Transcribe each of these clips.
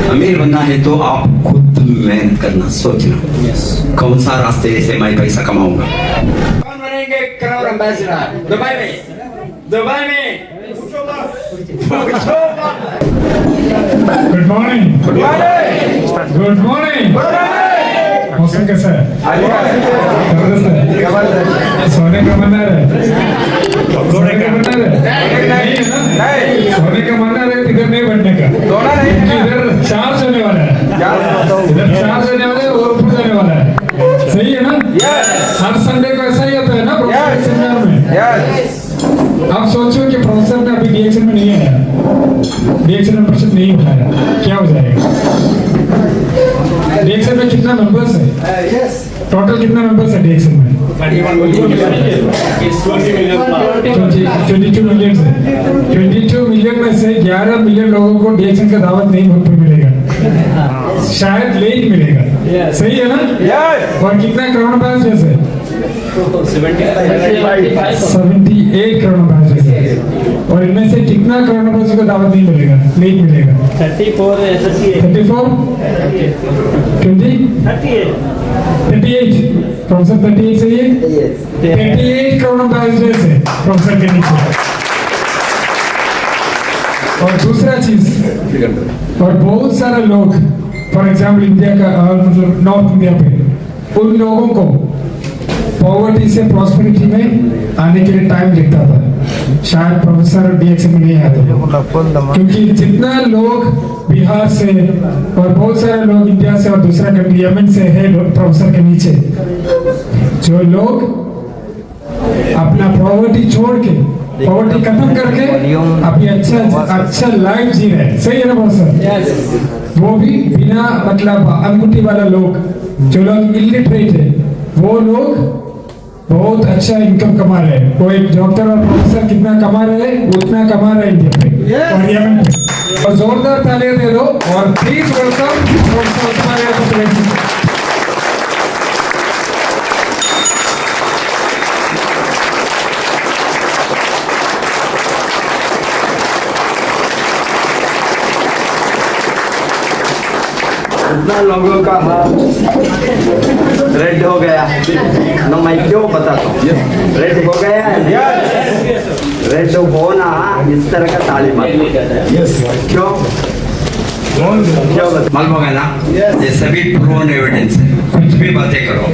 अमीर बनना है तो आप खुद मेहनत करना, सोचना कौन सा रास्ते से मैं पैसा कमाऊंगा। कौन बनेंगे करोड़ एम्बेसडर दुबई में? दुबई में गुड मॉर्निंग। Good morning. मौसम कैसा है? जबरदस्त है। सोने का मंदिर है। सोने का मंदिर है। नहीं है ना? सोने का मंदिर है, इधर नहीं बनने का। इधर चार्ज होने वाला है। इधर चार्ज होने वाला है और ऊपर जाने वाला है। सही है ना? हर संडे को ऐसा ही होता है ना प्रोफेसर सेमिनार में। आप सोचो कि प्रोफेसर ने अभी डीएक्शन में नहीं आया, डीएक्शन में परसेंट नहीं उठाया, क्या हो जाएगा? डीएक्शन में कितना मेंबर्स है? टोटल कितना मेंबर्स है डीएक्शन में? 22 मिलियन से 22 मिलियन में से 11 मिलियन लोगों को डीएक्शन का दावत नहीं भरपूर मिलेगा, शायद लेट मिलेगा। सही है ना? और कितना करोड़ बैचेस है? 78 करोड़ बैचेस है। और इनमें से कितना करोड़ बैचेस को दावत नहीं मिलेगा, लेट मिलेगा? 34 34 20 38 प्रोफेसर 38 सही है? 38 करोड़ बैचेस है प्रोफेसर के नीचे। और दूसरा चीज, और बहुत सारे लोग फॉर एग्जाम्पल इंडिया का मतलब नॉर्थ इंडिया पे, उन लोगों को पॉवर्टी से प्रॉस्पेरिटी में आने के लिए टाइम लगता था, शायद प्रोफेसर डीएक्शन में नहीं आते, क्योंकि जितना लोग बिहार से और बहुत सारे लोग इंडिया से और दूसरा कंट्री यमन से है प्रोफेसर के नीचे, जो लोग अपना पॉवर्टी छोड़ के, पॉवर्टी खत्म करके अभी अच्छा लाइफ जी रहे। सही है ना प्रोफेसर? वो भी बिना मतलब अंगूठी वाला लोग, जो लोग इलिटरेट है, वो लोग बहुत अच्छा इनकम कमा रहे हैं। वो एक डॉक्टर और प्रोफेसर कितना कमा रहे हैं, उतना कमा रहे हैं इंडिया पे और यमन पे। और जोरदार तालियां दे दो और please welcome professor Usman Yadav. इतना लोगों का हाथ रेड हो गया ना, मैं क्यों बताता हूँ? रेड हो गया है। रेड होना इस तरह का ताली मारना। क्यों मालूम होगा ना? ये सभी प्रूवन एविडेंस है। कुछ भी बातें करो,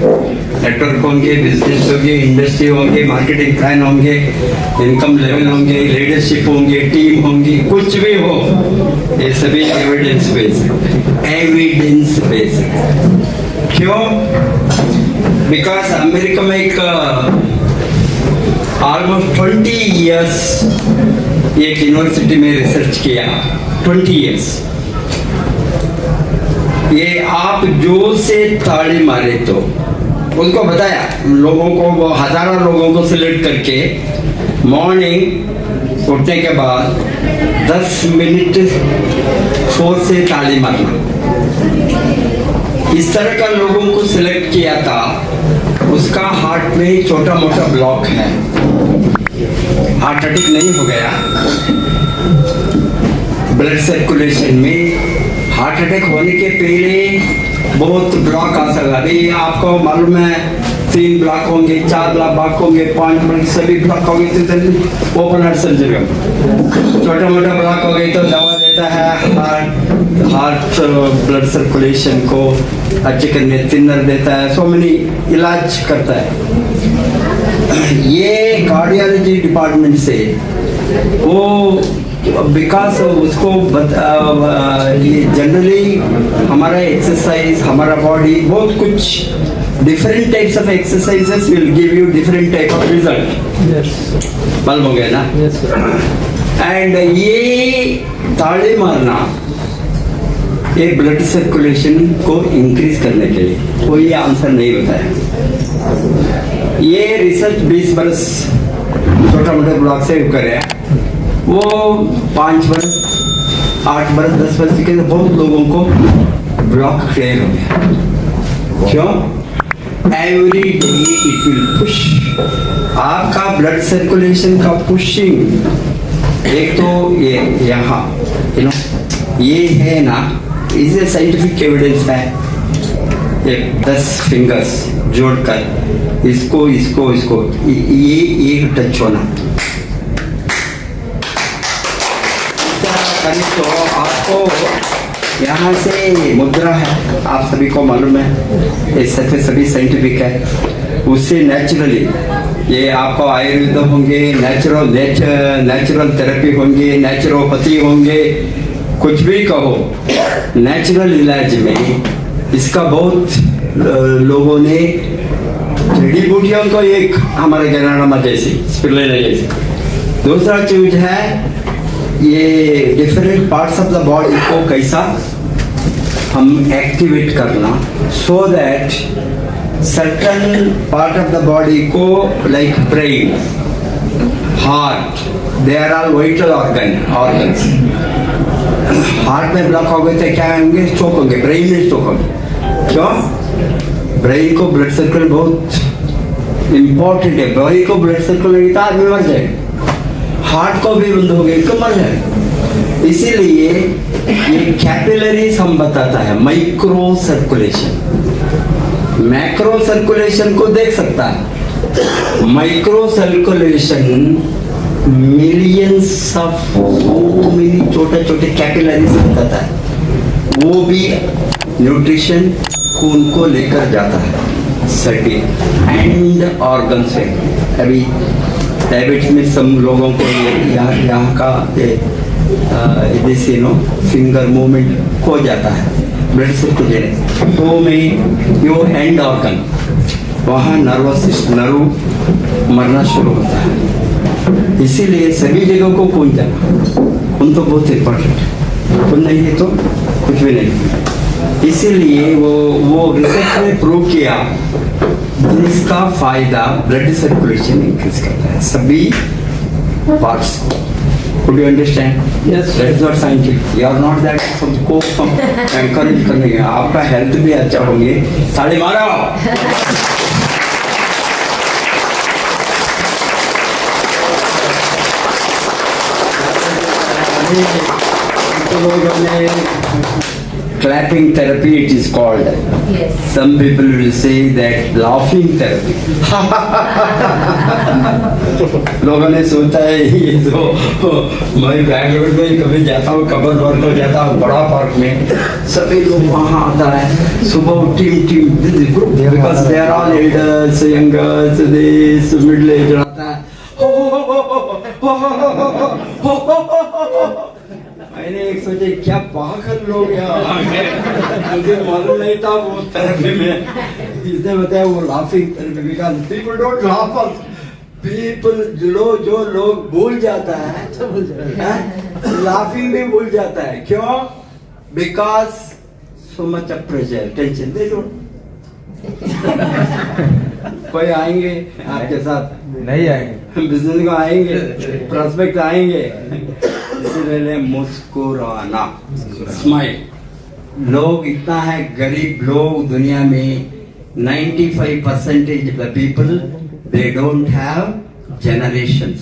नेटवर्क होंगे, बिजनेस होंगे, इंडस्ट्री होंगे, मार्केटिंग प्लान होंगे, इनकम लेवल होंगे, लीडरशिप होंगे, टीम होंगी, कुछ भी हो, ये सभी एविडेंस बेस्ड, एविडेंस बेस्ड। क्यों? बिकॉज अमेरिका में एक ऑलमोस्ट 20 इयर्स एक यूनिवर्सिटी में रिसर्च किया, 20 इयर्स। ये आप जो से ताली मारे तो उनको बताया, लोगों को, वो हजारों लोगों को सिलेक्ट करके मॉर्निंग उठने के बाद 10 मिनट जोर से ताली मारना, इस तरह का लोगों को सिलेक्ट किया था। उसका हार्ट में छोटा मोटा ब्लॉक है, हार्ट अटैक नहीं हो गया, ब्लड सर्कुलेशन में हार्ट अटैक होने के पहले बहुत ब्लॉक आ सकता। अभी आपको मालूम है 3 ब्लॉक होंगे, 4 ब्लॉक होंगे, 5 ब्लॉक, सभी ब्लॉक होंगे तो ओपन हार्ट सर्जरी होगा। छोटा मोटा ब्लॉक हो गई तो दवा देता है हार्ट ब्लड सर्कुलेशन को अच्छे करने, थिनर देता है, सो मेनी इलाज करता है। ये कार्डियोलॉजी डिपार्टमेंट से वो विकास उसको ये जनरली हमारा एक्सरसाइज, हमारा बॉडी, बहुत कुछ different types of exercises will give you different type of result. मालूम हो गया ना? एंड ये ताली मारना ये ब्लड सर्कुलेशन को इंक्रीज करने के लिए, कोई आंसर नहीं बताया। ये रिसर्च 20 बरस छोटा मोटा ब्लॉक से करे, वो 5 बरस, 8 बरस, 10 बरस के बहुत लोगों को ब्लॉक क्लियर हो गया। क्यों? Every day it will push, आपका ब्लड सर्कुलेशन का पुशिंग एक तो ये यहाँ यू नो ये है ना, इसे साइंटिफिक एविडेंस है। ये 10 फिंगर्स जोड़कर इसको इसको इसको ये एक टच होना, तो आपको यहाँ से मुद्रा है, आप सभी को मालूम है, इस से सभी साइंटिफिक है। उससे नेचुरली ये आपको आयुर्वेद होंगे, नेचुरल थेरेपी होंगे, नेचुरोपैथी होंगे, कुछ भी कहो, नेचुरल इलाज में इसका बहुत लोगों ने जड़ी बूटियों को एक हमारे गैराना जैसी स्पिरुलिना जैसी। दूसरा चीज है ये different parts of the body को कैसा हम एक्टिवेट करना, so that certain part of the body को like brain, heart, they are all vital organs. Heart में ब्लॉक हो गए थे, क्या होंगे? स्ट्रोक होंगे, ब्रेन में स्ट्रोक होंगे। क्यों? ब्रेन को ब्लड सर्कुलेशन बहुत इंपॉर्टेंट है। ब्रेन को ब्लड सर्कुलेशन तो आदमी मर जाएगा, हार्ट को भी बंद हो गया तो मर जाएगा। इसीलिए ये कैपिलरीज हम बताता है, माइक्रो सर्कुलेशन। मैक्रो सर्कुलेशन को देख सकता है, माइक्रो सर्कुलेशन मिलियंस ऑफ छोटे छोटे कैपिलरीज बताता है। वो भी न्यूट्रिशन खून को लेकर जाता है सटी एंड ऑर्गन से। अभी डायबिटीज में सब लोगों को यहाँ का जैसे नो फिंगर मूवमेंट खो जाता है, ब्लड सर्कुलेशन तो में यो एंड ऑर्गन, वहाँ नर्व मरना शुरू होता है। इसीलिए सभी जगहों को खून जाना, खून तो बहुत इम्पोर्टेंट है, खून नहीं है तो कुछ भी नहीं। इसीलिए वो रिसर्च में प्रूव किया जिसका फायदा ब्लड सर्कुलेशन इंक्रीज करता है सभी पार्ट्स को। Could you understand? Yes. That is not scientific. You are not that सबको encourage करने के, आपका हेल्थ भी अच्छा होंगे। ताली मारो। Clapping therapy it is called. Yes. Some people will say that laughing therapy. लोगों ने सोचा है ये जो मैं बैंगलोर में कभी जाता हूँ, कबर पार्क को जाता हूँ, बड़ा पार्क में सभी लोग वहाँ आता है सुबह team because they are all elders, youngers, this middle age आता है। मैंने एक सोचे क्या पागल लोग यहाँ मुझे मालूम नहीं था वो थेरेपी में। इसने बताया वो laughing therapy, because people don't laugh, people जो लोग भूल जाता है लाफिंग भी भूल जाता है। क्यों? Because so much of pressure, tension दे दो। कोई आएंगे आपके साथ? नहीं आएंगे। बिजनेस को आएंगे, प्रोस्पेक्ट आएंगे, इसलिए मुस्कुराना, स्माइल। लोग इतना है गरीब लोग दुनिया में, 95% of the people they don't have generations.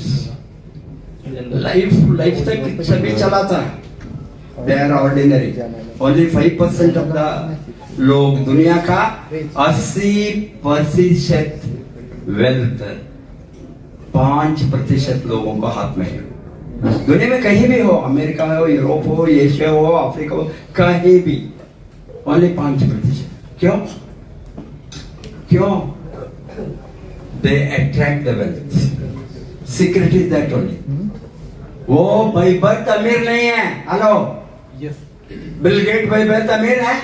Life तक सभी चलाता है, they are ordinary. Only 5% of the लोग, दुनिया का 80% वेल्थ 5% लोगों को हाथ में है। दुनिया में कहीं भी हो, अमेरिका हो, यूरोप हो, एशिया हो, अफ्रीका हो, कहीं भी ओनली 5%। क्यों? They attract the wealth. Secret is that only. वो बाय बर्थ अमीर नहीं है। Hello, Bill Gate by birth अमीर है?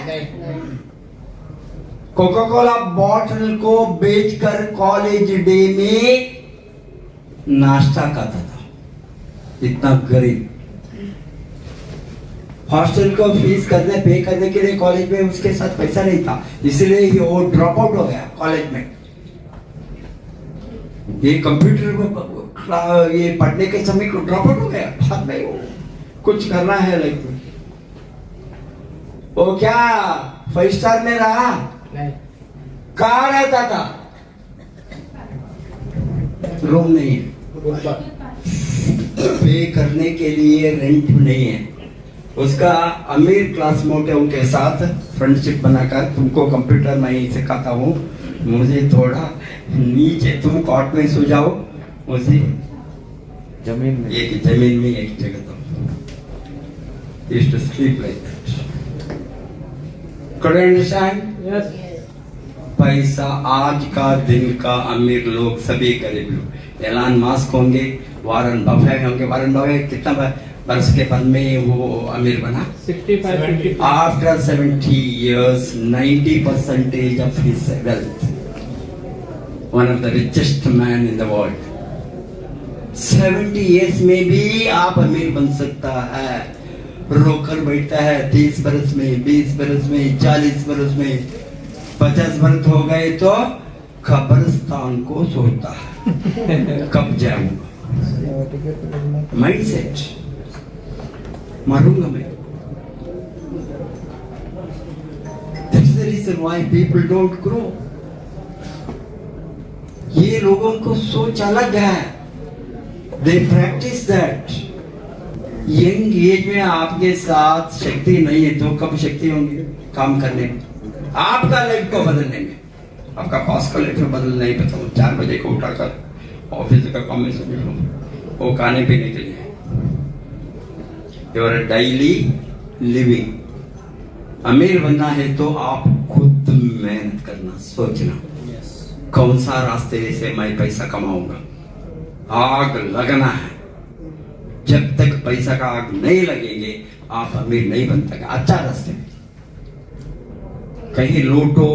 कोका कोला बॉटल को बेचकर कॉलेज डे में नाश्ता खाता था, इतना गरीब। हॉस्टल को फीस पे करने के लिए कॉलेज में उसके साथ पैसा नहीं था, इसलिए वो ड्रॉप आउट हो गया कॉलेज में। ये कंप्यूटर में ये पढ़ने के समय को ड्रॉप आउट हो गया, बाद में वो कुछ करना है लाइफ में। वो क्या 5 स्टार में रहा? नहीं। कहाँ रहता था? रूम नहीं है, पे करने के लिए रेंट नहीं है। उसका अमीर क्लास मोटे के साथ फ्रेंडशिप बनाकर तुमको कंप्यूटर मैं ही सिखाता हूँ, मुझे थोड़ा नीचे तुम कॉट में सो जाओ, मुझे जमीन में एक जमीन में एक जगह दो। Used to sleep like that. Could you understand? Yes. पैसा आज का दिन का अमीर लोग सभी गरीब लोग, एलान मास्क होंगे, वारन बफेट होंगे। वारन बफेट कितना बरस के बाद में वो अमीर बना? 65. After 70 years, 90% of his wealth, one of the richest man in the world. 70 years में भी आप अमीर बन सकता है। रोकर बैठता है 30 बरस में, 20 बरस में, 40 बरस में, 50 बरस हो गए तो कब्रिस्तान को सोचता है कब जाऊंगा। माइंडसेट, मरूंगा मैं। That's the reason why people don't grow. ये लोगों को सोच अलग है। They practice that. Young age में आपके साथ शक्ति नहीं है तो कब शक्ति होंगी काम करने में, आपका लाइफ को बदलने में। आपका पास का लाइफ बदल नहीं पता। 4 बजे को उठाकर ऑफिस का काम में समझ लो, वो खाने पीने के लिए योर डेली लिविंग। अमीर बनना है तो आप खुद मेहनत करना, सोचना कौन सा रास्ते से मैं पैसा कमाऊंगा। आग लगना है। जब तक पैसा का आग नहीं लगेंगे आप अमीर नहीं बन सकते। अच्छा रास्ते कहीं लूटो,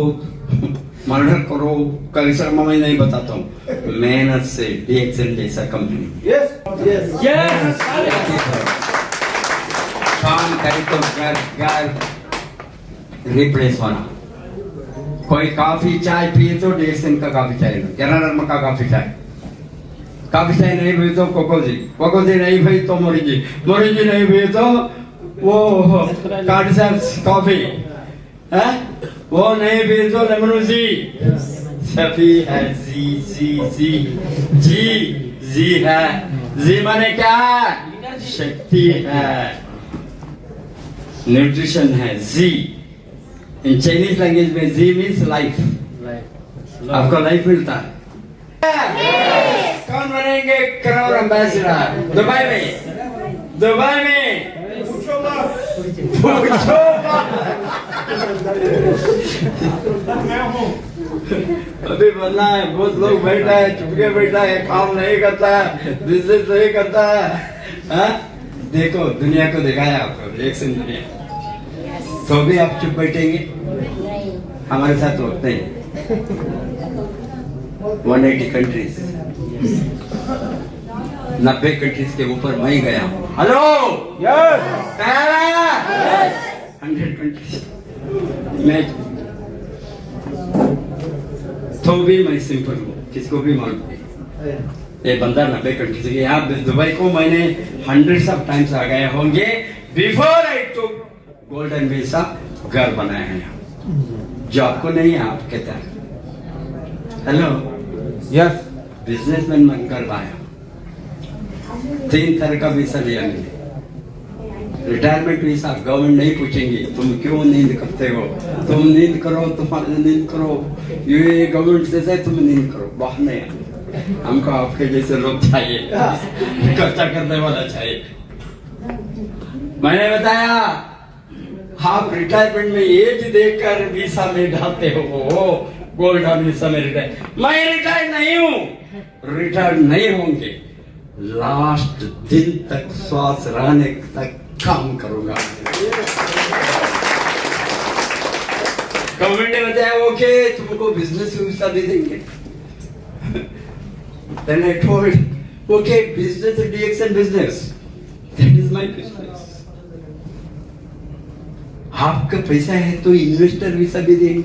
मर्डर करो, कैसा मैं नहीं बताता हूँ। मेहनत से DXN जैसा कंपनी काम करे तो घर रिप्लेस होना। कोई काफी चाय पिए तो DXN का काफी चाय, केरला का काफी चाय, काफी चाय नहीं पिए तो कोकोजी नहीं पिए तो मोरिजी नहीं पिए तो वो कार्डिसैप्स कॉफी है, वो नहीं पिए तो लेमनूजी। सभी है जी है। जी माने क्या है? शक्ति है, न्यूट्रिशन है। जी इन चाइनीज लैंग्वेज में जी मीन्स लाइफ। आपको लाइफ मिलता है। कौन बनेंगे करोड़ एम्बेसडर दुबई में? पूछो अभी बनना है। बहुत लोग बैठा है, चुपके बैठा है, काम नहीं करता है, बिजनेस नहीं करता है। देखो दुनिया को दिखाया आपको, एक सिंह दुनिया, तो भी आप चुप बैठेंगे? हमारे साथ वक्त नहीं। 180 कंट्रीज, 90 कंट्रीज के ऊपर मैं गया। हेलो, 100 कंट्रीज में तो भी मैं सिंपल हूँ, किसको भी मालूम है। ये बंदा 90 कंट्रीज के, यहाँ दुबई को मैंने hundreds of times आ गए होंगे। Before I took golden visa घर बनाया है यहाँ। जॉब को नहीं है आप कहते हैं। हेलो, यस, बिजनेसमैन बनकर आया। 3 तरह का वीसा लिया मैंने। रिटायरमेंट वीसा, गवर्नमेंट नहीं पूछेंगे तुम क्यों नींद करते हो, तुम नींद करो, तुम्हारे नींद करो, ये गवर्नमेंट से तुम नींद करो। बाहर नहीं, हमको आपके जैसे लोग चाहिए, खर्चा करने वाला चाहिए। मैंने बताया आप रिटायरमेंट में एज देखकर वीसा में डालते हो, गोल्डन वीसा में रिटायर। मैं रिटायर नहीं हूँ, रिटायर नहीं होंगे, लास्ट दिन तक श्वास रहने तक काम करूंगा। गवर्नमेंट ने बताया ओके तुमको बिजनेस वीसा दे देंगे। Then I told, okay, business is DXN business. That is my business. आपका पैसा है तो इन्वेस्टर वीसा भी देंगे,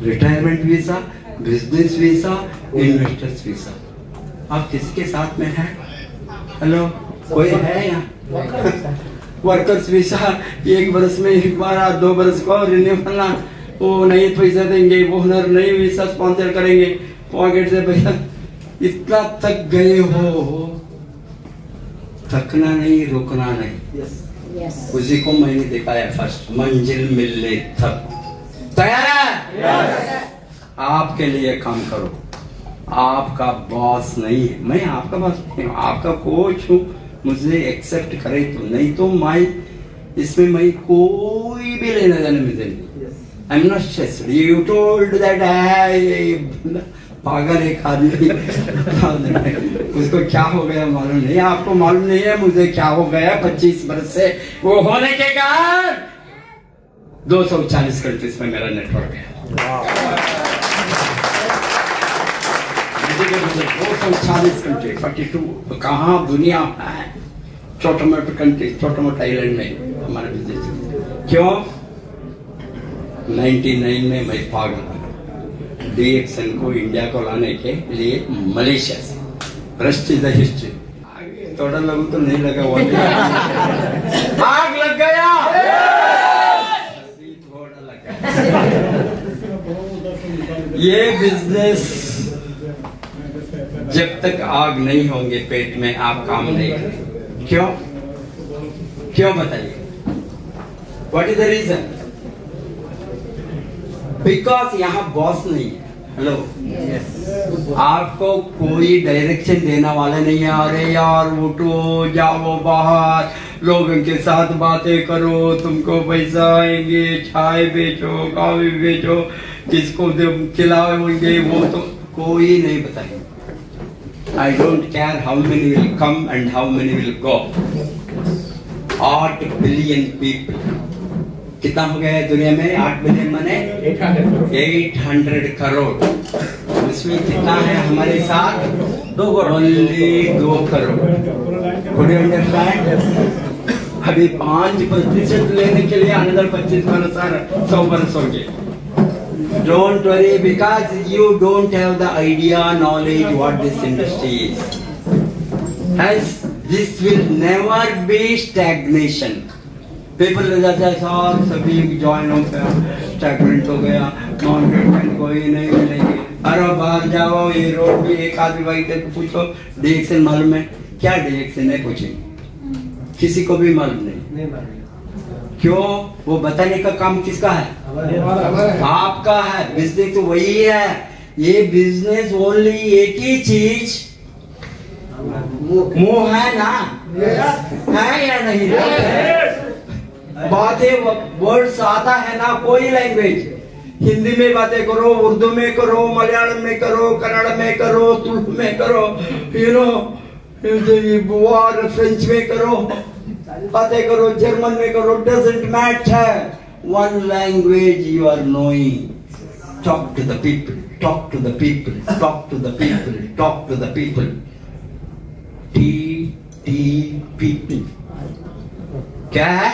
retirement visa, business visa, investors visa. आप किसके साथ में हैं? हेलो, कोई है यहाँ? वर्कर्स वीसा 1 बरस में 1 बार, 2 बरस को रिन्यू करना, वो नहीं पैसा देंगे, वो हुनर नहीं वीसा स्पॉन्सर करेंगे, पॉकेट से पैसा। इतना तक गए हो थकना नहीं, रुकना नहीं। उसी को मैंने दिखाया फर्स्ट, मंजिल मिलने तक। तैयार है? आपके लिए काम करो। आपका बॉस नहीं है, मैं आपका बॉस नहीं हूँ, आपका कोच हूँ। मुझे एक्सेप्ट करे तो, नहीं तो मैं इसमें मैं कोई भी लेना देना मुझे नहीं। I am not stressed. You told that I पागल एक आदमी उसको क्या हो गया मालूम नहीं, आपको मालूम नहीं है मुझे क्या हो गया। 25 वर्ष से वो होने के कारण 240 कंट्रीज में मेरा नेटवर्क है। 240 कंट्री, 42 कहाँ दुनिया है, छोटा मोटा कंट्री, छोटा मोटा आइलैंड में हमारा बिजनेस। क्यों? 99 में मैं पागल था DXN को इंडिया को लाने के लिए मलेशिया से। Rust is the history. थोड़ा लगू तो नहीं लगा वो आग लग गया, थोड़ा लगा। ये बिजनेस जब तक आग नहीं होंगे पेट में आप काम नहीं करेंगे। क्यों? क्यों बताइए? What is the reason? Because यहाँ बॉस नहीं है। हेलो, आपको कोई डायरेक्शन देने वाले नहीं है। अरे यार उठो, जाओ बाहर, लोगों के साथ बातें करो, तुमको पैसा आएंगे, चाय बेचो, कॉफी बेचो, किसको खिलाओगे, वो तो कोई नहीं बताएगा। I don't care how many will come and how many will go. 8 billion people. कितना हो गया है दुनिया में? 8 बिलियन माने 800 करोड़। उसमें कितना है हमारे साथ? 2 crore. Only 2 crore. Could you understand? अभी 5% लेने के लिए अनदर 25 वर्ष और 100 वर्ष होंगे। Don't worry, because you don't have the idea, knowledge what this industry is. As this will never be stagnation. People जाते हैं सार सभी ज्वाइन हो गया, स्टैगनेंट हो गया, माउंटेन कोई नहीं मिलेंगे। अरे बाहर जाओ, ये रोड भी एक आदमी भाई तक पूछो DXN मालूम है क्या? DXN है पूछेंगे, किसी को भी मालूम नहीं। क्यों? वो बताने का काम किसका है? आपका है। बिजनेस तो वही है। ये बिजनेस ओनली एक ही चीज, मुंह है ना? है या नहीं? बातें वर्ड्स आता है ना, कोई लैंग्वेज। हिंदी में बातें करो, उर्दू में करो, मलयालम में करो, कन्नड़ में करो, तुलु में करो, फ्रेंच में करो, बातें करो, जर्मन में करो, doesn't matter. One language you are knowing. Talk to the people, talk to the people, talk to the people, talk to the people. TTP क्या है?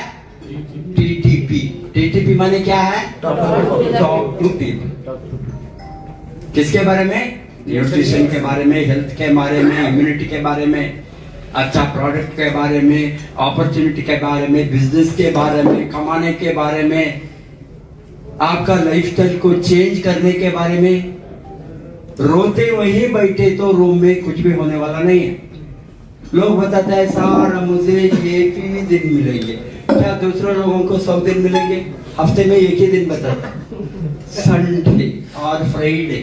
TTP। TTP माने क्या है? Talk to people। किसके बारे में? न्यूट्रिशन के बारे में, हेल्थ के बारे में, इम्यूनिटी के बारे में, अच्छा प्रोडक्ट के बारे में, अपॉर्चुनिटी के बारे में, बिजनेस के बारे में, कमाने के बारे में, आपका लाइफस्टाइल को चेंज करने के बारे में। रोते वहीं बैठे तो रूम में कुछ भी होने वाला नहीं है। लोग बताते हैं सारा मुझे एक ही दिन मिलेंगे, क्या दूसरे लोगों को 100 दिन मिलेंगे? हफ्ते में एक ही दिन बताता है, संडे और फ्राइडे।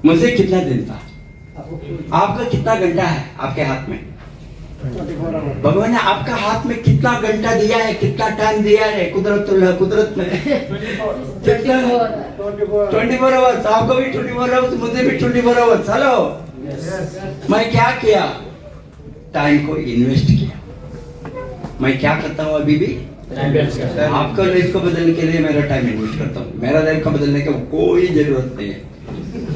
मुझे कितना दिन था? आपका कितना घंटा है आपके हाथ में? भगवान ने आपका हाथ में कितना घंटा दिया है, कितना टाइम दिया है? कुदरत में कितना? 24 आवर्स। आपको भी 24 आवर्स, मुझे भी 24 आवर्स। हेलो, मैं क्या किया? टाइम को इन्वेस्ट किया। मैं क्या करता हूँ अभी भी? आपका लाइफ को बदलने के लिए मेरा टाइम इन्वेस्ट करता हूँ। मेरा लाइफ को बदलने की कोई जरूरत नहीं है।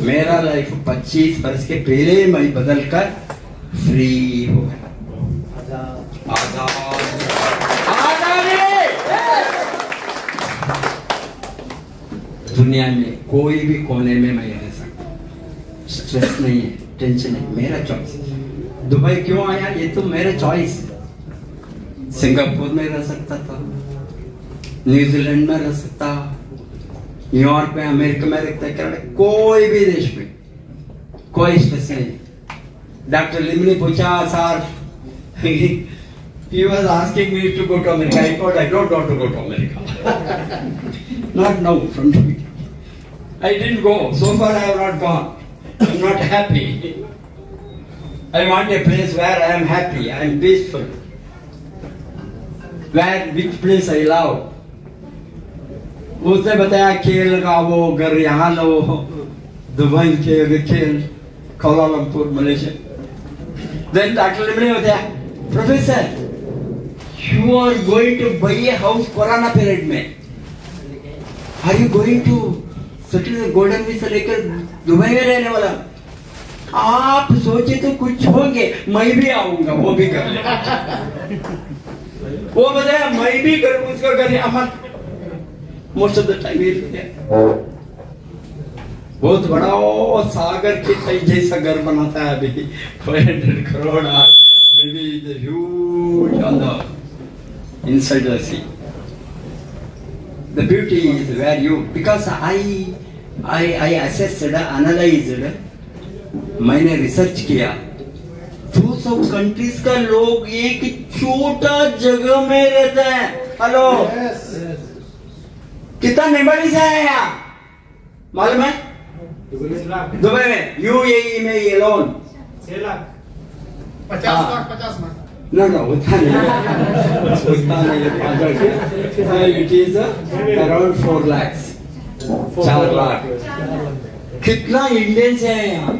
मेरा लाइफ 25 वर्ष के पहले मैं बदल कर फ्री हो गया। दुनिया में कोई भी कोने में मैं रह सकता, स्ट्रेस नहीं है, टेंशन नहीं, मेरा चॉइस। दुबई क्यों आया? ये तो मेरा चॉइस। सिंगापुर में रह सकता था, न्यूजीलैंड में रह सकता, न्यूयॉर्क में, अमेरिका में रखता, कनाडा, कोई भी देश में कोई स्ट्रेस नहीं। डॉक्टर लिम ने पूछा sir he was asking me to go to America. I thought I don't want to go to America. Not now, from the beginning. I didn't go. So far I have not gone. I'm not happy. I want a place where I am happy, I am peaceful. Which place I love. उसने बताया खेल लगाओ, घर यहाँ लो, Dubai के खेल, Kuala Lumpur, Malaysia. Then Dr. Lim ने बताया, Professor, you are going to buy a house corona period में. Are you going to settle the golden visa लेकर दुबई में रहने वाला? आप सोचे तो कुछ होंगे, मैं भी आऊंगा, वो भी कर ले. वो बताया मैं भी करूँ उसका कर अमन. Most of the time he is there. बहुत बड़ा वो सागर के कई जैसा घर बनाता है अभी 500 crore maybe the huge on the inside the sea. The beauty is where you, because I assessed, analyzed, मैंने रिसर्च किया 200 कंट्रीज का लोग एक छोटा जगह में रहते हैं. हेलो कितना मेंबर्स है यहाँ मालूम है? दुबई में यूएई में ये लोन 6 लाख 50 लाख No, उतना नहीं it is around 4 lakhs 4 lakh. कितना इंडियंस है यहाँ?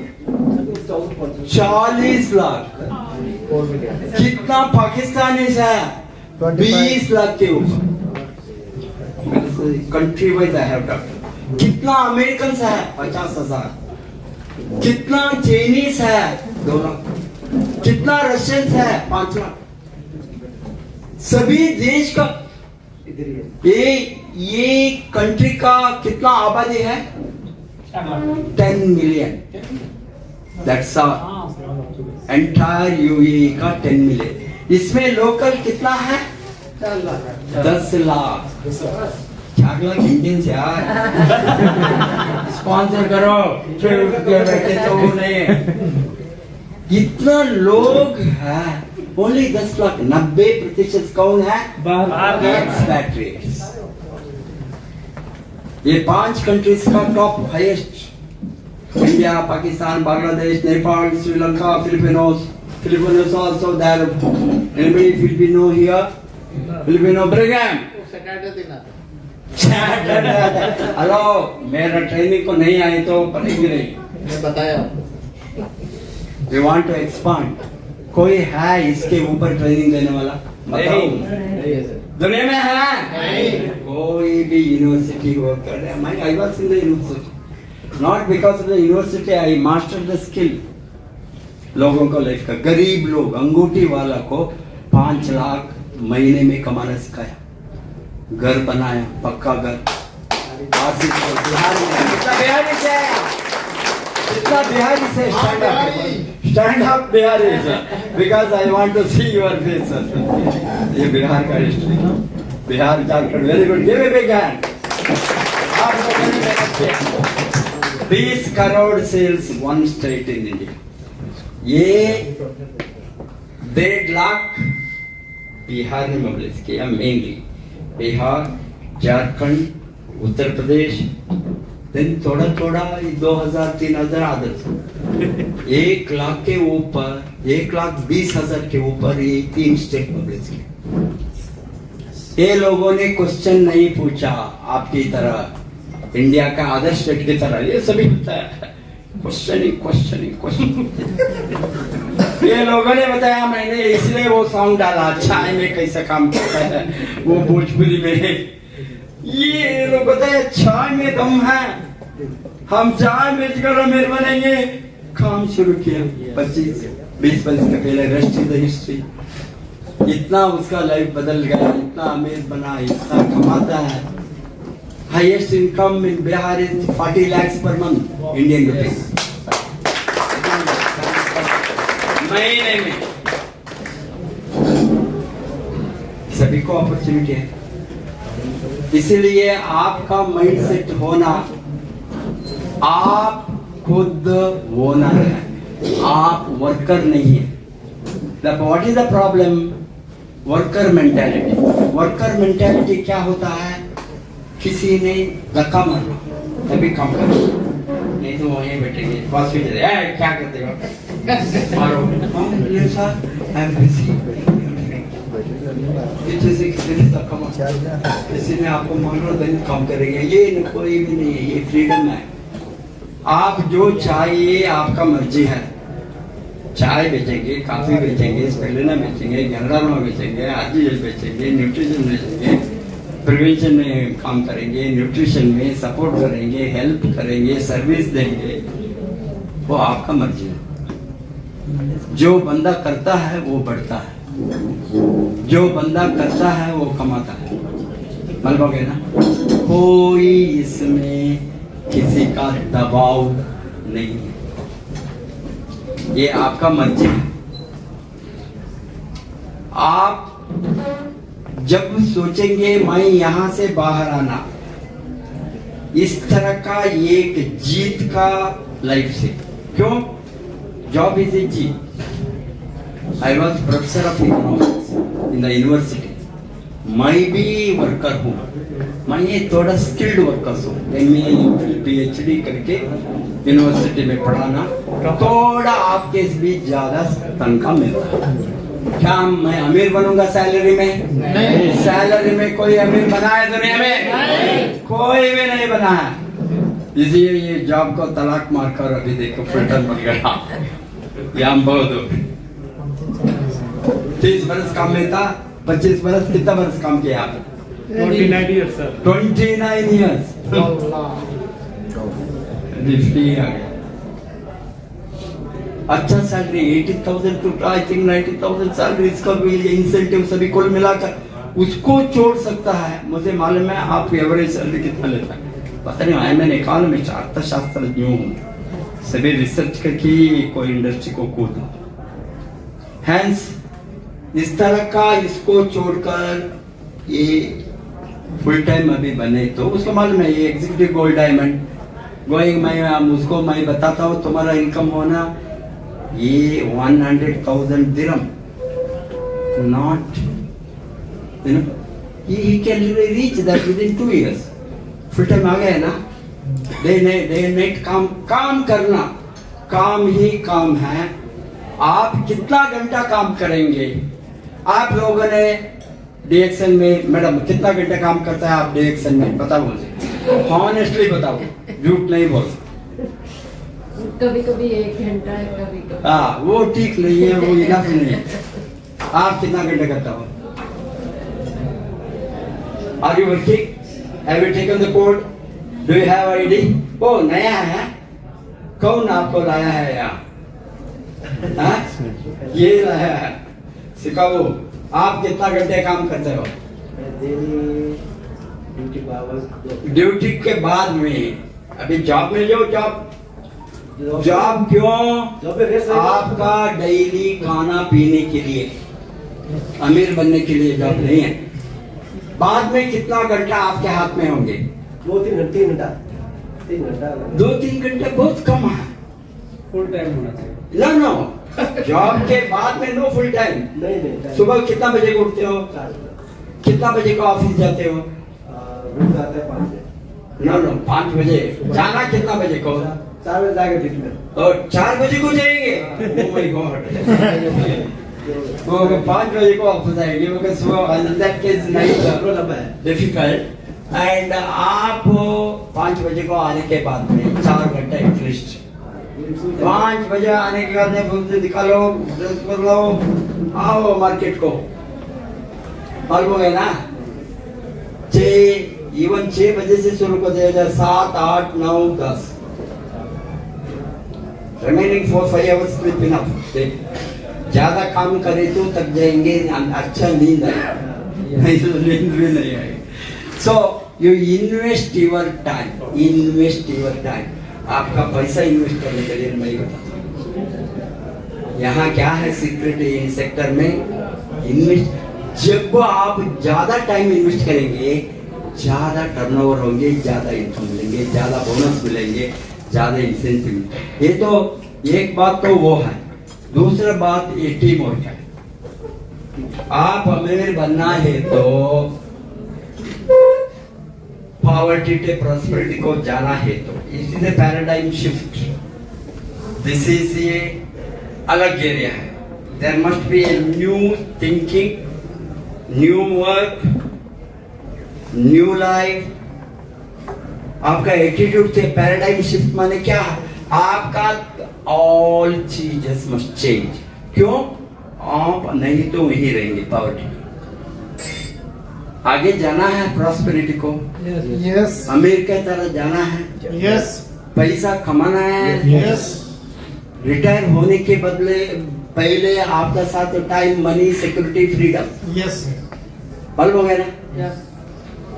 40 लाख. कितना पाकिस्तानी है? 20 लाख के ऊपर. Country wise I have done. कितना अमेरिकन है? 50,000. कितना चाइनीज है? 2 लाख. कितना रशियन है? 5 लाख. सभी देश का ये कंट्री का कितना आबादी है? 10 million. That's all. Entire UAE का 10 million. इसमें लोकल कितना है? 10 लाख. 4 लाख इंडियंस यार. स्पॉन्सर करो. बैठे तो नहीं. इतना लोग हैं. ओनली 10 लाख. 90% कौन है? एक्सपैट्रिएट्स. ये 5 कंट्रीज का top highest. India, Pakistan, Bangladesh, Nepal, Sri Lanka, Filipinos also there. Anybody Filipino here? Filipino Brigham. Hello मेरा ट्रेनिंग को नहीं आए तो पढ़ेंगे नहीं. मैं बताया. We want to expand. कोई है इसके ऊपर ट्रेनिंग देने वाला? बताओ. नहीं है सर. दुनिया में है? नहीं. कोई भी यूनिवर्सिटी वर्क कर रहा है. I was in the university. Not because of the university, I mastered the skill. लोगों को लाइफ का गरीब लोग अंगूठी वाला को 5 लाख महीने में कमाना सिखाया. घर बनाया, पक्का घर. बिहारी से stand up बिहारी से because I want to see your face. ये बिहार का history. Bihar Jharkhand very good. give a big hand. 20 crore sales one state in India. ये 1.5 लाख बिहार ने मोबिलाइज किया. मेनली बिहार, झारखंड, उत्तर प्रदेश, देन थोड़ा 2000-3000 अदर्स. 1 लाख के ऊपर, 1,20,000 के ऊपर ये 3 स्टेट मोबिलाइज किए. ये लोगों ने क्वेश्चन नहीं पूछा आपकी तरह, इंडिया का अदर स्टेट की तरह. ये सभी होता है क्वेश्चन. ये लोगों ने बताया. मैंने इसलिए वो सॉन्ग डाला चाय में कैसा काम करता है वो भोजपुरी में. ये लोग बताया चाय में दम है, हम चाय बेचकर अमीर बनेंगे. काम शुरू किया 25-20 वर्ष के पहले. Rest is the history. इतना उसका लाइफ बदल गया, इतना अमीर बना, इतना कमाता है. Highest income in Bihar is 40 lakhs per month Indian rupees महीने में. सभी को अपॉर्चुनिटी है. इसीलिए आपका माइंडसेट होना, आप खुद होना है. आप वर्कर नहीं है। What is the problem? Worker mentality. Worker mentality क्या होता है? किसी ने धक्का मारना तभी काम करो, नहीं तो वहीं बैठेंगे हॉस्पिटल। क्या करते हो? मारो। ये सर आई एम बिजी। किसी ने आपको मारो तो काम करेंगे, ये कोई भी नहीं है, ये फ्रीडम है। आप जो चाहिए आपका मर्जी है। चाय बेचेंगे, कॉफी बेचेंगे, स्पेलिना बेचेंगे, गंगारामा बेचेंगे, आजीज बेचेंगे, न्यूट्रिशन बेचेंगे, प्रिवेंशन में काम करेंगे, न्यूट्रिशन में सपोर्ट करेंगे, हेल्प करेंगे, सर्विस देंगे, वो आपका मर्जी है। जो बंदा करता है वो बढ़ता है, जो बंदा करता है वो कमाता है। मालूम है ना? कोई इसमें किसी का दबाव नहीं है, ये आपका मर्जी है। आप जब सोचेंगे मैं यहां से बाहर आना, इस तरह का एक जीत का लाइफ से, क्यों? Job is a Jeet. I was professor of economics in the university. मैं भी वर्कर हूँ, मैं ये थोड़ा स्किल्ड वर्कर्स हूँ। MA PhD करके यूनिवर्सिटी में पढ़ाना, थोड़ा आपके भी ज्यादा तनख्वाह मिलता है। क्या मैं अमीर बनूंगा सैलरी में? नहीं। सैलरी में कोई अमीर बना है दुनिया में? नहीं। कोई भी नहीं बना है। इसलिए ये जॉब को तलाक मारकर अभी देखो फिल्टर बन गया। यहाँ बहुत 30 बरस काम में था, 25 बरस। कितना बरस काम किया आप? 29 years, sir. 29 years। निफ्टी आ गया। अच्छा salary 80,000 to I think 90,000 salary, इसका भी इंसेंटिव सभी कुल मिलाकर उसको छोड़ सकता है। मुझे मालूम है आप एवरेज सैलरी कितना लेता है, पता नहीं। मैंने इकोनॉमिक्स अर्थशास्त्र यूं सभी रिसर्च करके कोई इंडस्ट्री को कूदा। हैंस इस तरह का इसको छोड़कर ये फुल टाइम अभी बने तो उसको मालूम है ये एग्जीक्यूटिव गोल्ड डायमंड गोइंग। मैं उसको मैं बताता हूँ तुम्हारा इनकम होना ये 100,000 दिरहम, not you know, he can reach that within 2 years। Full time आ गया ना। डे नाइट काम करना, काम ही काम है। आप कितना घंटा काम करेंगे? आप लोगों ने डिएक्शन में, मैडम कितना घंटा काम करता है आप डिएक्शन में? बताओ मुझे, हॉनेस्टली बताओ, झूठ नहीं बोल। कभी कभी 1 घंटा है, कभी कभी। हाँ, वो ठीक नहीं है, वो इनफ नहीं है। आप कितना घंटा करता हो? Are you working? Have you taken the code? Do you have ID? ओ नया है, कौन आपको लाया है यहाँ? ये लाया है, सिखाओ। आप कितना घंटे काम करते हो? ड्यूटी के बाद में अभी जॉब में जो जॉब क्यों? आपका डेली खाना पीने के लिए, अमीर बनने के लिए जॉब नहीं है। बाद में कितना घंटा आपके हाथ में होंगे? 2-3 घंटा। 2-3 घंटे बहुत कम है। फुल टाइम होना चाहिए। नो जॉब के बाद में नो फुल टाइम। नहीं। सुबह कितना बजे को उठते हो? कितना बजे को ऑफिस जाते हो? जाते हैं 5 बजे। नो 5 बजे। जाना कितना बजे को? 4 बजे जाके ड्यूटी में। और 4 बजे को जाएंगे? Oh my God. वो 5 बजे को ऑफिस आएंगे, वो सुबह दैट केस नहीं डिफिकल्ट। एंड आप 5 बजे को आने के बाद में 4 घंटे एटलीस्ट। 5 बजे आने के बाद में निकालो, ड्रेस कर लो, आओ मार्केट को। मालूम है ना? 6 बजे से शुरू कर दिया जाए, 7, 8, 9, 10 रिमेनिंग 4-5 आवर्स स्लीप इनफ। ज्यादा काम करे तो थक जाएंगे, अच्छा नींद आएगा, नहीं तो नींद भी नहीं आएगी। So you invest your time. आपका पैसा इन्वेस्ट करने के लिए मैं बताता हूँ। यहाँ क्या है सीक्रेट इन सेक्टर में? इन्वेस्ट, जब आप ज्यादा टाइम इन्वेस्ट करेंगे, ज्यादा टर्नओवर होंगे, ज्यादा इनकम मिलेंगे, ज्यादा बोनस मिलेंगे, ज्यादा इंसेंटिव। ये तो एक बात तो वो है, दूसरा बात ये टीम वर्क है। आप अमीर बनना है तो पॉवर्टी से प्रॉस्पेरिटी को जाना है तो इस is a paradigm shift. This is a अलग एरिया है। There must be a new thinking, new work, new life. आपका एटीट्यूड से पैराडाइम शिफ्ट माने क्या है? आपका ऑल चीजेस मस्ट चेंज। क्यों? आप नहीं तो वहीं रहेंगे पॉवर्टी। आगे जाना है प्रॉस्पेरिटी को, यस अमीर के तरह जाना है, यस पैसा कमाना है, यस रिटायर होने के बदले पहले आपका साथ time, money, security, freedom, yes bulb वगैरह।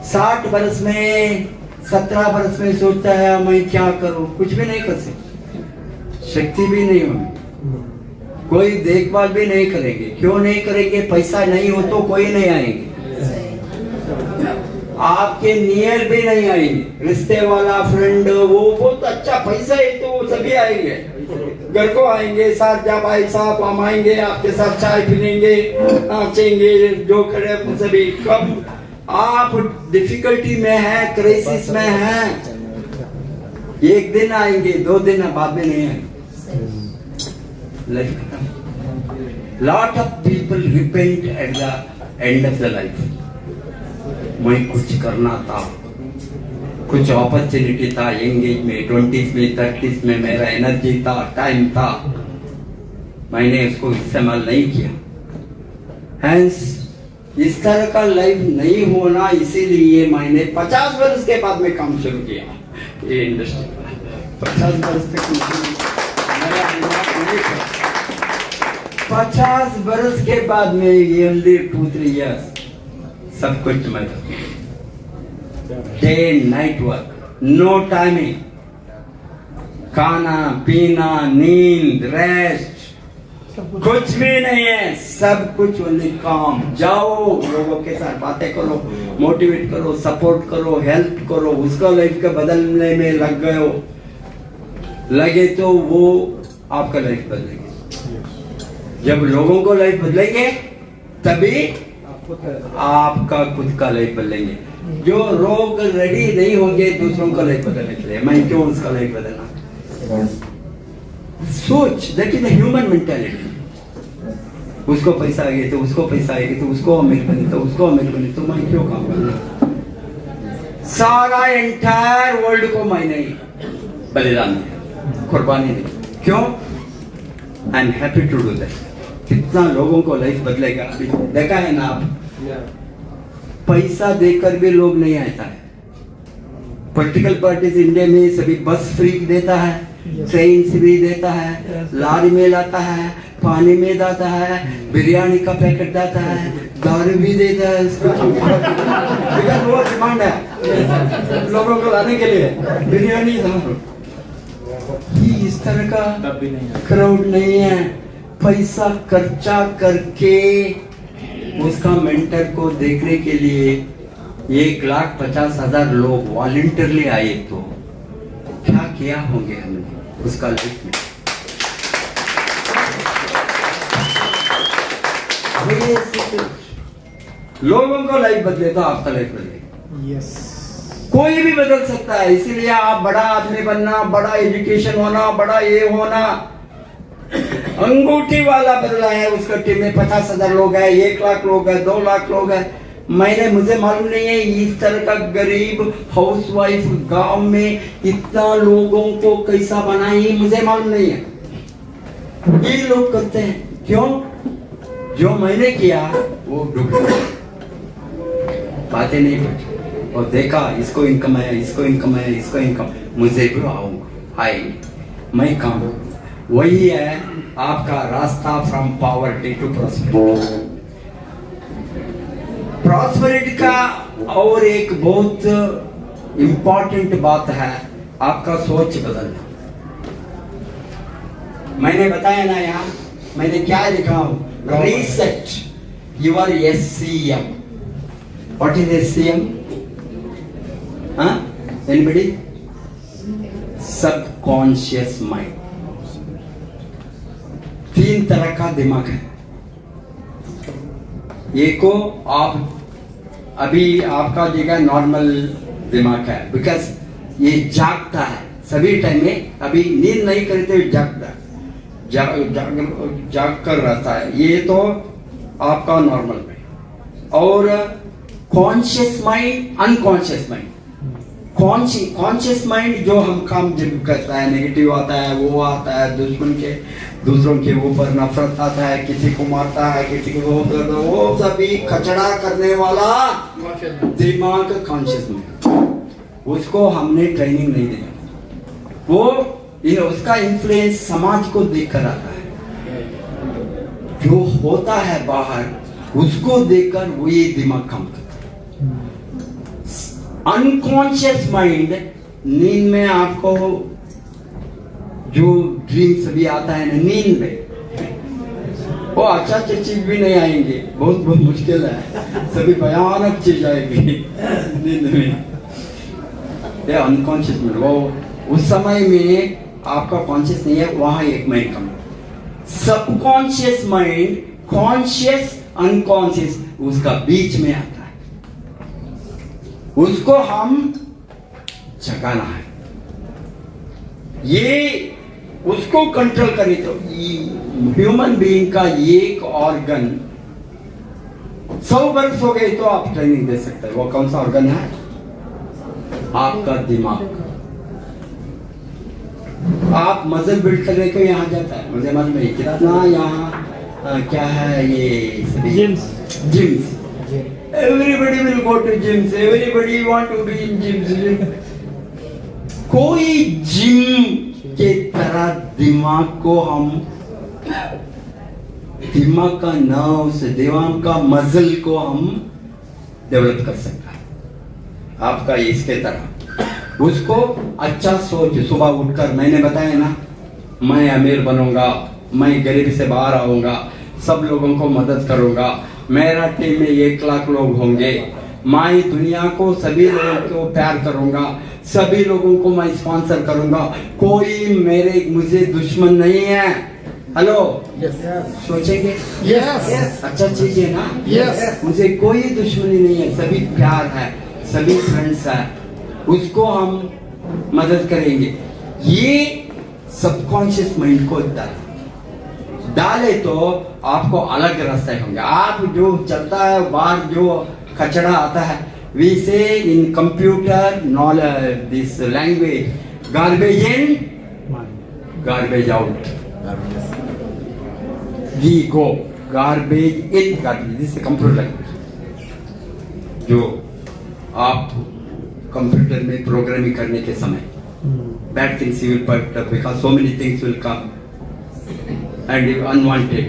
60 बरस में, 17 बरस में सोचता है मैं क्या करूं, कुछ भी नहीं कर सकते, शक्ति भी नहीं होगी, कोई देखभाल भी नहीं करेंगे। क्यों नहीं करेंगे? पैसा नहीं हो तो कोई नहीं आएंगे, आपके नियर भी नहीं आएंगे। रिश्ते वाला, फ्रेंड, वो बहुत अच्छा पैसा है तो वो सभी आएंगे, घर को आएंगे, साथ जा भाई साहब हम आएंगे, आपके साथ चाय पीएंगे, नाचेंगे, जो खड़े सभी। कब आप डिफिकल्टी में है, क्राइसिस में है, एक दिन आएंगे, 2 दिन बाद में नहीं आएंगे, लाइफ खत्म। Lot of people repent at the end of the life. मैं कुछ करना था, कुछ अपॉर्चुनिटी था, एंगेज में, 20s में, 30s में मेरा एनर्जी था, टाइम था, मैंने उसको इस्तेमाल नहीं किया। हैंस इस तरह का लाइफ नहीं होना, इसीलिए मैंने 50 वर्ष के बाद में काम शुरू किया ये इंडस्ट्री में। 50 वर्ष तक मेरा दिमाग नहीं था। 50 वर्ष के बाद में ये ओनली 2-3 इयर्स सब कुछ मैं day night work, no timing, खाना पीना, नींद, रेस्ट कुछ भी नहीं है, सब कुछ ओनली काम। जाओ लोगों के साथ बातें करो, मोटिवेट करो, सपोर्ट करो, हेल्प करो, उसका लाइफ का बदलने में लग गए हो, लगे तो वो आपका लाइफ बदलेंगे। जब लोगों को लाइफ बदलेंगे तभी आपका खुद का लाइफ बदलेंगे। जो लोग रेडी नहीं होंगे दूसरों का लाइफ बदलने के लिए, मैं क्यों उसका लाइफ बदलना? सोच, that is the human mentality. उसको पैसा आ गया तो उसको पैसा आएगी तो उसको अमीर बने तो उसको अमीर बने तो मैं क्यों काम करना? सारा एंटायर वर्ल्ड को मैंने बलिदान दिया, कुर्बानी दी। क्यों? I am happy to do that. कितना लोगों को लाइफ बदलेगा अभी देखा है ना आप। पैसा देकर भी लोग नहीं आता है। पॉलिटिकल पार्टीज इंडिया में सभी बस फ्री देता है, ट्रेन फ्री देता है, लारी में लाता है, पानी में जाता है, बिरयानी का पैकेट जाता है, दारू भी देता है इसको। वो डिमांड है लोगों को लाने के लिए, बिरयानी, दारू। इस तरह का क्राउड नहीं है। पैसा खर्चा करके उसका मेंटर को देखने के लिए 1,50,000 लोग वॉलंटियरली आए तो क्या किया होंगे हमने उसका लाइफ में? लोगों को लाइफ बदले तो आपका लाइफ बदले। यस कोई भी बदल सकता है। इसीलिए आप बड़ा आदमी बनना, बड़ा एजुकेशन होना, बड़ा ये होना। अंगूठी वाला बदला है, उसका टीम में 50,000 लोग हैं, 1 लाख लोग हैं, 2 लाख लोग हैं। मुझे मालूम नहीं है इस तरह का गरीब हाउसवाइफ गांव में इतना लोगों को कैसा बनाई, मुझे मालूम नहीं है। ये लोग करते हैं। क्यों? जो मैंने किया वो डूब बातें नहीं पड़ी और देखा इसको इनकम है, इसको इनकम है, इसको इनकम, मुझे भी आऊंगा, आएंगे, मैं काम। वही है आपका रास्ता from poverty to prosperity. Prosperity का और एक बहुत इंपॉर्टेंट बात है आपका सोच बदलना। मैंने बताया ना यहाँ, मैंने क्या लिखा हूँ? Reset your SCM। What is SCM? Anybody? Subconscious mind. तीन तरह का दिमाग है। एक को आप अभी आपका जगह नॉर्मल दिमाग है, बिकॉज ये जागता है सभी टाइम में, अभी नींद नहीं करते हुए जागता है, जाग कर रहता है, ये तो आपका नॉर्मल में। और conscious mind, unconscious mind. Conscious mind जो हम काम जब करता है, नेगेटिव आता है, वो आता है, दूसरों के ऊपर नफरत आता है, किसी को मारता है, किसी को वो सभी कचड़ा करने वाला दिमाग कॉन्शियस माइंड, उसको हमने ट्रेनिंग नहीं दिया। वो उसका इन्फ्लुएंस समाज को देखकर आता है, जो होता है बाहर उसको देखकर वो ये दिमाग काम करता है। अनकॉन्शियस माइंड, नींद में आपको जो ड्रीम्स भी आता है ना नींद में, वो अच्छा चीज भी नहीं आएंगे, बहुत मुश्किल है, सभी भयानक चीज आएगी नींद में। ये अनकॉन्शियस माइंड, वो उस समय में आपका कॉन्शियस नहीं है, वहां एक माइंड कम। सबकॉन्शियस माइंड, कॉन्शियस, अनकॉन्शियस, उसका बीच में आता है, उसको हम जगाना है। ये उसको कंट्रोल करे तो ह्यूमन बीइंग का एक ऑर्गन 100 वर्ष हो गए तो आप ट्रेनिंग दे सकते हैं। वो कौन सा ऑर्गन है? आपका दिमाग। आप मजल बिल्ड करने को यहाँ जाता है, मुझे मालूम है कितना यहाँ क्या है ये gyms. Everybody will go to gyms, everybody want to be in gyms. कोई जिम के तरह दिमाग को हम, दिमाग का नर्व्स, दिमाग का मसल को हम डेवलप कर सकता है आपका इसके तरह। उसको अच्छा सोच, सुबह उठकर मैंने बताया ना, मैं अमीर बनूंगा, मैं गरीबी से बाहर आऊंगा, सब लोगों को मदद करूंगा, मेरा टीम में 1 लाख लोग होंगे, मैं दुनिया को सभी लोगों को प्यार करूंगा, सभी लोगों को मैं स्पॉन्सर करूंगा, कोई मुझे दुश्मन नहीं है। हेलो, सोचेंगे? यस, अच्छा चीज है ना? यस, मुझे कोई दुश्मनी नहीं है, सभी प्यार है, सभी फ्रेंड्स है, उसको हम मदद करेंगे। ये सबकॉन्शियस माइंड को डाले तो आपको अलग रास्ते होंगे। आप जो चलता है बाहर, जो कचरा आता है, we say in computer knowledge, this language, garbage in, garbage out. We go garbage in, garbage. This is computer language. जो आप कंप्यूटर में प्रोग्रामिंग करने के समय bad things you will put up because so many things will come and unwanted.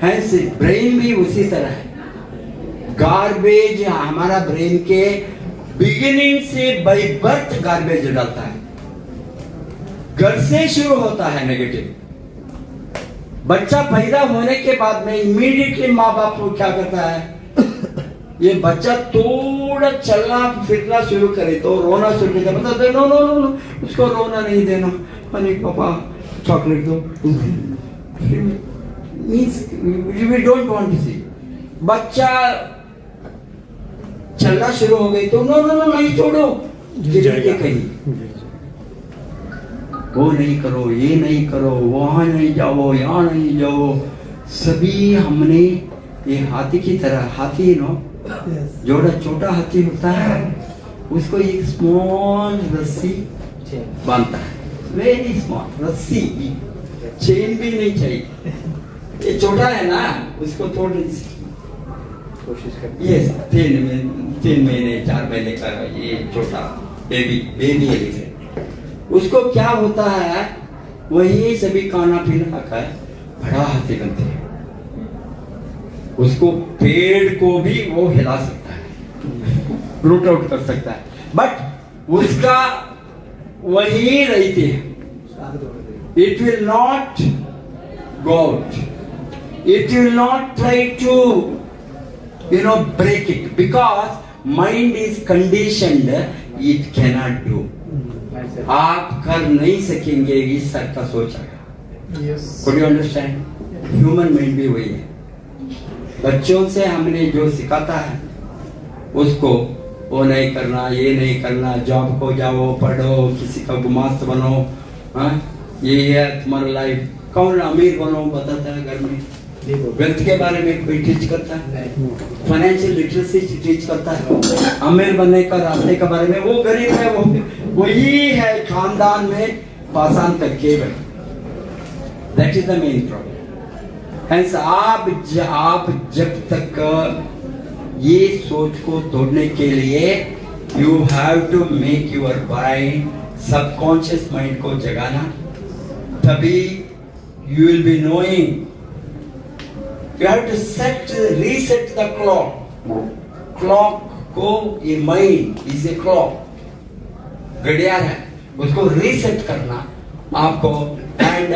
Hence brain भी उसी तरह है। गार्बेज हमारा ब्रेन के बिगिनिंग से बाय बर्थ गार्बेज डालता है, घर से शुरू होता है नेगेटिव। बच्चा पैदा होने के बाद में इमीडिएटली माँ बाप को क्या करता है, ये बच्चा थोड़ा चलना फिरना शुरू करे तो रोना शुरू करता है, बता नो नो नो नो, उसको रोना नहीं देना, अरे पापा चॉकलेट दो, means we don't want to see. बच्चा चलना शुरू हो गई तो नो नो नो नहीं छोड़ो, कहीं वो नहीं करो, ये नहीं करो, वहां नहीं जाओ, यहाँ नहीं जाओ। सभी हमने ये हाथी की तरह, हाथी नो जोड़ा छोटा हाथी होता है, उसको एक स्मॉल रस्सी बांधता है, वेरी स्मॉल रस्सी, चेन भी नहीं चाहिए, ये छोटा है ना, उसको थोड़ी कोशिश कर। यस, 3 महीने 4 महीने का ये छोटा बेबी एलिफेंट, उसको क्या होता है, वही सभी खाना पीना खाकर बड़ा हाथी बनते हैं। उसको पेड़ को भी वो हिला सकता है, रूट आउट कर सकता है, बट उसका वही रहती है, it will not go out, it will not try to break it, because mind is conditioned, it cannot do. आप कर नहीं सकेंगे, इस तरह का सोच आएगा। Could you understand? Human mind भी वही है। बच्चों से हमने जो सिखाता है उसको वो नहीं करना, ये नहीं करना, जॉब को जाओ, पढ़ो, किसी का गुमास्त बनो, हाँ ये है तुम्हारा लाइफ। कौन अमीर बनो बताता है घर में? वेल्थ के बारे में कोई टीच करता है? फाइनेंशियल लिटरेसी टीच करता है? अमीर बनने का रास्ते के बारे में? वो गरीब है, वो वही है खानदान में पासान करके बैठे। That is the main problem. Hence, आप जब तक ये सोच को तोड़ने के लिए you have to make your mind, subconscious mind को जगाना, तभी you will be knowing. You have to reset the clock को। ये माइंड इज ए क्लॉक, घड़ियाल है, उसको रीसेट करना आपको। एंड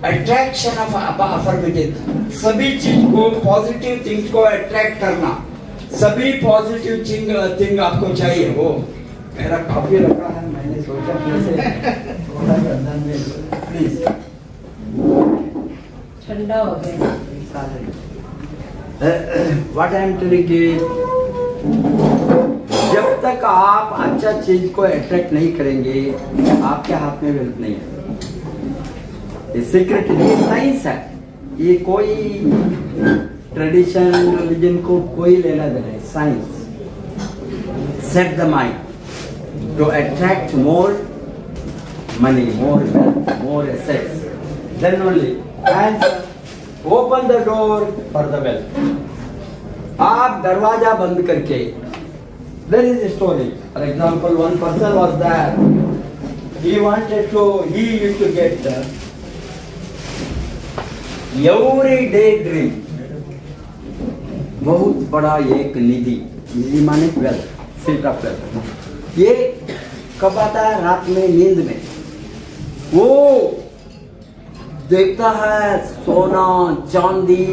अट्रैक्शन ऑफ अफर्मेटिव, सभी चीज को, पॉजिटिव थिंग्स को अट्रैक्ट करना, सभी पॉजिटिव थिंग आपको चाहिए। वो मेरा कॉफी रखा है, मैंने सोचा थोड़ा गर्दन में प्लीज ठंडा हो गया। व्हाट आई एम टेलिंग कि जब तक आप अच्छा चीज को अट्रैक्ट नहीं करेंगे, आपके हाथ में वेल्थ नहीं है। ये सीक्रेट, ये साइंस है, ये कोई ट्रेडिशन रिलीजन को कोई लेना देना है। Science set the mind to attract more money, more wealth, more assets, then only and open the door for the wealth. आप दरवाजा बंद करके, there is a story. For example, one person was there. He used to get every day dream. बहुत बड़ा एक निधि माने wealth, seat of wealth. ये कब आता है? रात में नींद में। वो देखता है सोना चांदी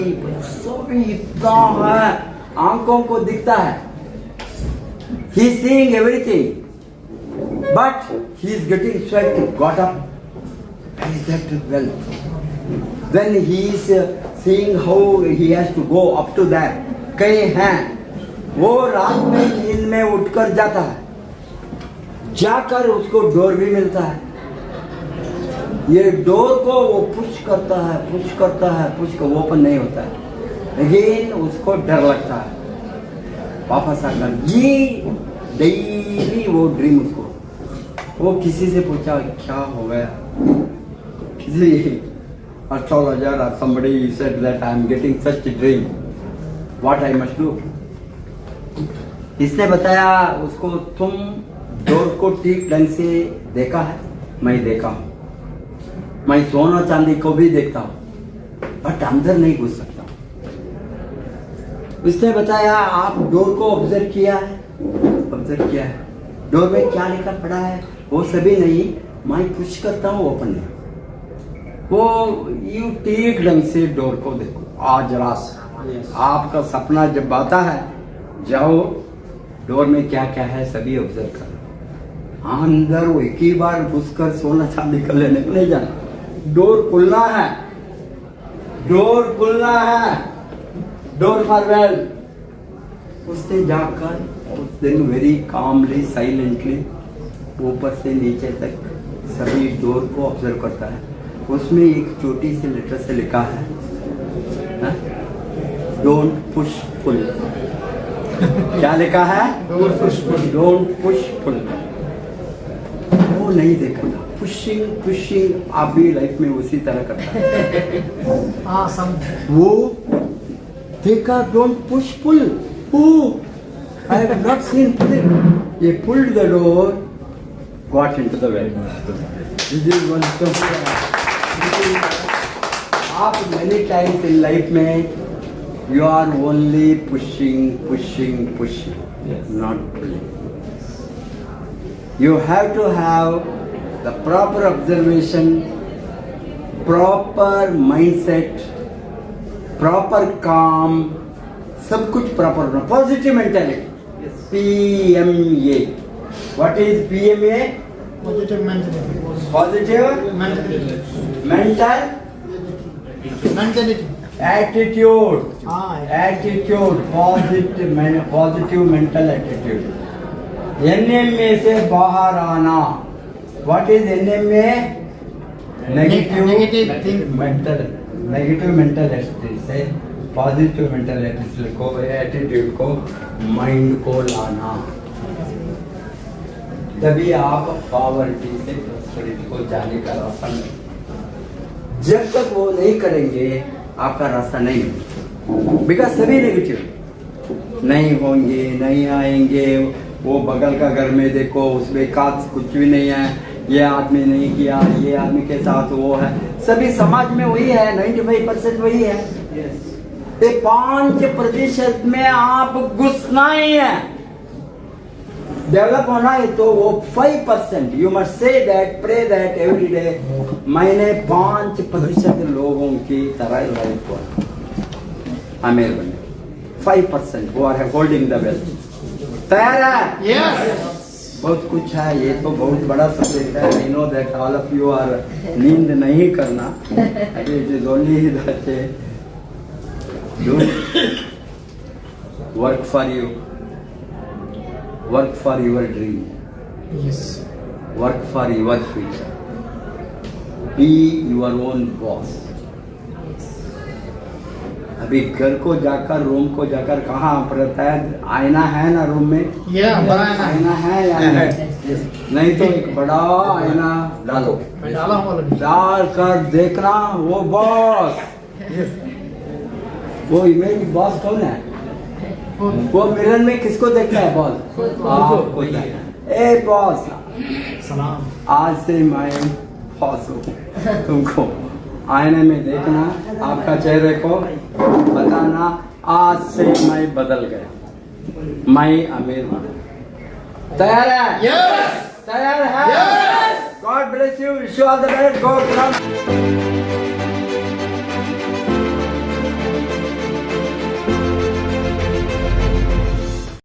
सभी इतना है, आंखों को दिखता है। He is seeing everything, but he is getting sweat, got up, and is that wealth? Then he is seeing how he has to go up to that. कई हैं, वो रात में नींद में उठकर जाता है, जाकर उसको डोर भी मिलता है। ये डोर को वो पुश करता है, वो ओपन नहीं होता है। लेकिन उसको डर लगता है वापस आकर। ये डेली वो ड्रीम उसको, वो किसी से पूछा क्या हो गया, किसी astrologer or somebody said that I am getting such a dream, what I must do? इसने बताया उसको, तुम डोर को ठीक ढंग से देखा है? मैं देखा हूँ, मैं सोना चांदी को भी देखता हूँ, बट अंदर नहीं घुस सकता। उसने बताया आप डोर को ऑब्जर्व किया है? डोर में क्या लिखा पड़ा है वो सभी नहीं, मैं पुश करता हूँ, ओपन नहीं। वो यू ठीक ढंग से डोर को देखो। आज रात आपका सपना जब आता है, जाओ डोर में क्या क्या है सभी ऑब्जर्व करो। अंदर वो एक ही बार घुसकर सोना चांदी कर लेने को नहीं जाना। डोर खुलना है, डोर फॉर वेल्थ। उसने जाकर उस दिन वेरी कामली साइलेंटली ऊपर से नीचे तक सभी डोर को ऑब्जर्व करता है। उसमें एक छोटी सी लेटर से लिखा है, डोंट पुश पुल। क्या लिखा है? Don't push pull. वो नहीं देखा था। पुशिंग आप भी लाइफ में उसी तरह करता है। वो देखा don't push pull. I have not seen pulling. He pulled the door, got into the well. This is one story. आप many times in life में you are only pushing, not pulling. You have to have the proper observation, proper mindset, proper calm, सब कुछ proper होना। Positive mentality, PMA। What is PMA? Positive mentality. Positive Mentality. mental Mentality. Attitude, हाँ attitude, positive mental attitude. NMA से बाहर आना। What is NMA? Negative mental attitude से positive mental attitude को mind को लाना, तभी आप पॉवर्टी से प्रॉस्पेरिटी को जाने का रास्ता नहीं। जब तक वो नहीं करेंगे आपका रास्ता नहीं है। बिकॉज सभी नेगेटिव नहीं होंगे, नहीं आएंगे। वो बगल का घर में देखो, उसमें काज कुछ भी नहीं है, ये आदमी नहीं किया, ये आदमी के साथ वो है, सभी समाज में वही है। 95% वही है। ये 5% में आप घुसना ही है। डेवलप होना है तो वो 5%। You must say that, pray that every day. मैंने 5% लोगों की तरह लाइफ को अमीर बने। 5% वो आर होल्डिंग द वेल्थ। तैयार है? यस। बहुत कुछ है, ये तो बहुत बड़ा सब्जेक्ट है। I know that all of you are नींद नहीं करना। अभी it is only that do work for you, work for your dream, yes. Work for your future, be your own boss. अभी घर को जाकर, रूम को जाकर कहाँ पड़ता है? आईना है ना रूम में? आईना है या नहीं? नहीं तो एक बड़ा आईना डालो, मैं डाला हूँ ऑलरेडी। डाल कर देखना वो बॉस, वो इमेज बॉस कौन है? वो मिरर में किसको देखता है बॉस? आपको देखता है। ए बॉस, सलाम। आज से मैं बॉस हूँ। तुमको आईने में देखना, आपका चेहरे को बताना, आज से मैं बदल गया, मैं अमीर बना। तैयार है? यस। तैयार है? Yes. God bless you, wish you all the best. God